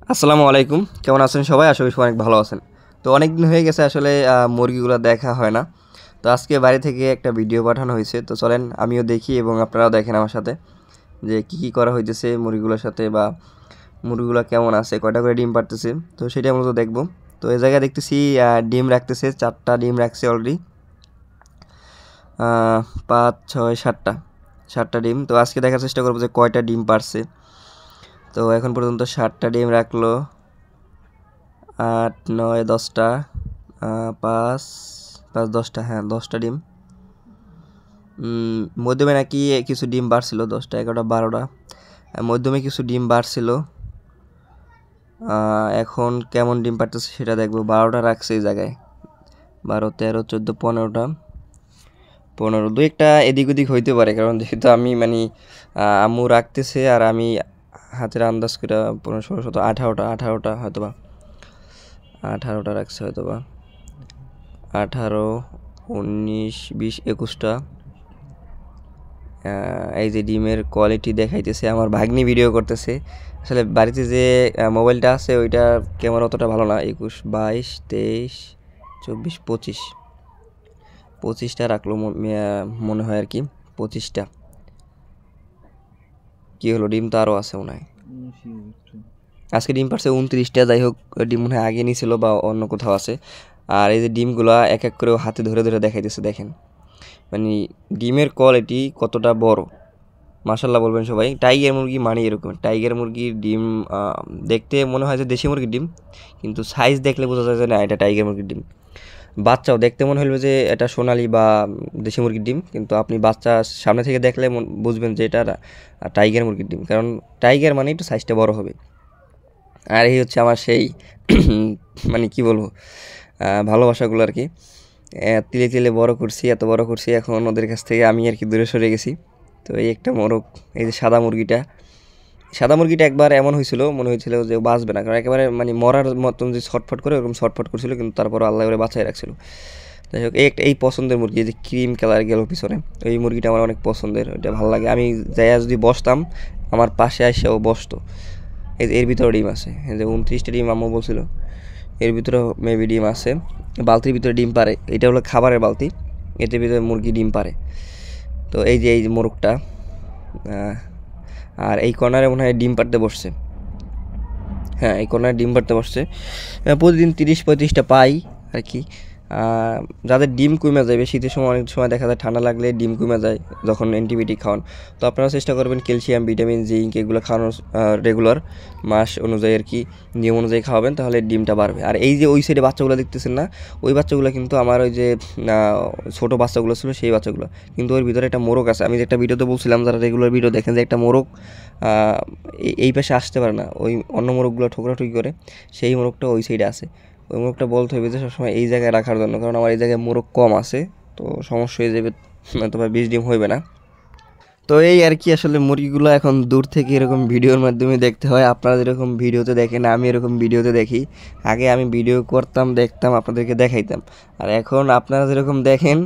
আসসালামু আলাইকুম। কেমন আছেন সবাই? আশা করি সবাই অনেক ভালো আছেন। তো অনেক দিন হয়ে গেছে আসলে মুরগিগুলো দেখা হয় না। তো আজকে বাড়ি থেকে একটা ভিডিও পাঠানো হয়েছে। তো চলেন আমিও দেখি এবং আপনারাও দেখেন আমার সাথে যে কী করা হইতেছে মুরগিগুলোর সাথে বা মুরগিগুলো কেমন আছে, কয়টা করে ডিম পাড়তেছে। তো সেটাই মূলত দেখব। তো এই জায়গায় দেখতেছি ডিম রাখতেছে, 4টা ডিম রাখছে অলরেডি। 5, 6, 7টা ডিম। তো আজকে দেখার চেষ্টা করবো যে কয়টা ডিম পারছে। তো এখন পর্যন্ত 7টা ডিম রাখলো। 8, 9, 10টা, 5, 5, 10টা, হ্যাঁ 10টা ডিম। মধ্যমে নাকি কিছু ডিম বাড়ছিল, 10টা, 11টা, 12টা। মধ্যমে কিছু ডিম বাড়ছিল। এখন কেমন ডিম পারতেছে সেটা দেখবো। 12টা রাখছে এই জায়গায়, 12, 13, 14, 15টা, 15। দু একটা এদিক ওদিক হইতে পারে, কারণ যেহেতু আমি আম্মু রাখতেছে আর আমি হাতের আন্দাজ করে 15, 16, 17, 18টা হয়তোবা, 18টা রাখছে হয়তোবা, 18, 19, 20, 21টা। এই যে ডিমের কোয়ালিটি দেখাইতেছে, আমার ভাগ্নি ভিডিও করতেছে। আসলে বাড়িতে যে মোবাইলটা আছে ওইটার ক্যামেরা অতটা ভালো না। 21, 22, 23, 24, 25টা রাখলো মনে হয় আর কি, 25টা। কী হলো, ডিম তো আরও আছে মনে হয়। আজকে ডিম পারছে 29টা। যাই হোক, ডিম মনে হয় আগে নিয়েছিল বা অন্য কোথাও আছে। আর এই যে ডিমগুলো এক এক করে হাতে ধরে ধরে দেখাইতেছে, দেখেন মানে ডিমের কোয়ালিটি কতটা বড়। মাশাল্লাহ বলবেন সবাই। টাইগার মুরগি মানে এরকম, টাইগার মুরগির ডিম দেখতে মনে হয় যে দেশি মুরগির ডিম, কিন্তু সাইজ দেখলে বোঝা যায় যে না, এটা টাইগার মুরগির ডিম। বাচ্চাও দেখতে মনে হইলো যে এটা সোনালি বা দেশি মুরগির ডিম, কিন্তু আপনি বাচ্চা সামনে থেকে দেখলে বুঝবেন যে এটা টাইগার মুরগির ডিম, কারণ টাইগার মানে একটু সাইজটা বড় হবে। আর এই হচ্ছে আমার সেই মানে কি বলবো, ভালোবাসাগুলো আর কি। তিলে তিলে বড় করছি, এত বড় করছি, এখন ওদের কাছ থেকে আমি আর কি দূরে সরে গেছি। তো এই একটা মোরগ, এই যে সাদা মুরগিটা একবার এমন হয়েছিল, মনে হয়েছিল যে বাঁচবে না, কারণ একেবারে মানে মরার মতন যে ছটফট করে ওরকম ছটফট করছিল, কিন্তু তারপর আল্লাহ করে বাঁচাই রাখছিল। যাই হোক, এই পছন্দের মুরগি, যে ক্রিম কালার গেল পিছনে, এই মুরগিটা আমার অনেক পছন্দের, ওইটা ভালো লাগে। আমি যাইয়া যদি বসতাম, আমার পাশে এসেও বসতো। এর ভিতরে ডিম আছে, এই যে 29টা ডিম আম্মু বলছিল, এর ভিতরে মেবি ডিম আছে। বালতির ভিতরে ডিম পারে, এটা হলো খাবারের বালতি, এটার ভিতরে মুরগি ডিম পারে। তো এই যে মোরগটা, আর এই কর্নারে মনে হয় ডিম পাড়তে বসছে। হ্যাঁ, এই কর্নারে ডিম পাড়তে বসছে। প্রতিদিন 30-35টা পাই আর কি। যাদের ডিম কমে যায়, শীতের সময় অনেক সময় দেখা যায় ঠান্ডা লাগলে ডিম কমে যায় যখন অ্যান্টিবায়োটিক খাওয়ান। তো আপনারা চেষ্টা করবেন ক্যালসিয়াম, ভিটামিন, জিঙ্ক এগুলো খাওয়ানোর, রেগুলার মাস অনুযায়ী আর কি, নিয়ম অনুযায়ী খাওয়াবেন, তাহলে ডিমটা বাড়বে। আর এই যে ওই সাইডে বাচ্চাগুলো দেখতেছেন না, ওই বাচ্চাগুলো কিন্তু আমার ওই যে ছোটো বাচ্চাগুলো ছিল, সেই বাচ্চাগুলো। কিন্তু ওর ভিতরে একটা মোরগ আছে। আমি যে একটা ভিডিওতে বলছিলাম, যারা রেগুলার ভিডিও দেখেন, যে একটা মোরগ এই পাশে আসতে পারে না, ওই অন্য মোরগগুলো ঠোকরাঠুকি করে, সেই মোরগটা ওই সাইডে আছে। ওই মোরগটা বলতে হবে যে সবসময় এই জায়গায় রাখার জন্য, কারণ আমার এই জায়গায় মোরগ কম আছে, তো সমস্যা হয়ে যাবে, তবে 20 ডিম হইবে না। তো এই আর কি, আসলে মুরগিগুলো এখন দূর থেকে এরকম ভিডিওর মাধ্যমে দেখতে হয়। আপনারা যেরকম ভিডিওতে দেখেন, আমি এরকম ভিডিওতে দেখি। আগে আমি ভিডিও করতাম, দেখতাম, আপনাদেরকে দেখাইতাম। আর এখন আপনারা যেরকম দেখেন,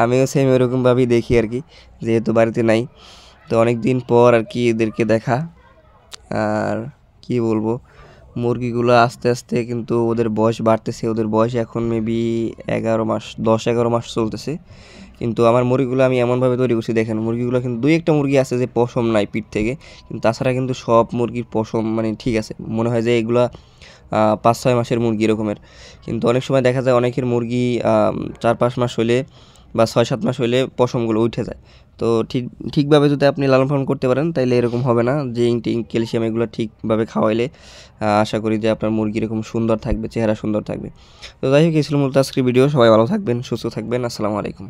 আমিও সেম এরকমভাবেই দেখি আর কি, যেহেতু বাড়িতে নাই। তো অনেক দিন পর আর কি এদেরকে দেখা। আর কি বলবো, মুরগিগুলো আস্তে আস্তে কিন্তু ওদের বয়স বাড়তেছে। ওদের বয়স এখন মেবি 11 মাস, 10-11 মাস চলতেছে। কিন্তু আমার মুরগিগুলো আমি এমনভাবে তৈরি করছি, দেখেন মুরগিগুলো কিন্তু 2-1টা মুরগি আছে যে পশম নাই পিঠ থেকে, কিন্তু তাছাড়া কিন্তু সব মুরগির পশম মানে ঠিক আছে। মনে হয় যে এগুলা 5-6 মাসের মুরগি এরকমের। কিন্তু অনেক সময় দেখা যায় অনেকের মুরগি 4-5 মাস হলে বা 6-7 মাস হলে পশমগুলো উঠে যায়। তো ঠিকভাবে যদি আপনি লালন পালন করতে পারেন, তাইলে এরকম হবে না। জিঙ্ক টিঙ্ক, ক্যালসিয়াম এগুলো ঠিকভাবে খাওয়াইলে আশা করি যে আপনার মুরগি এরকম সুন্দর থাকবে, চেহারা সুন্দর থাকবে। তো যাই হোক, এই ছিল মূলত আজকের ভিডিও। সবাই ভালো থাকবেন, সুস্থ থাকবেন। আসসালামু আলাইকুম।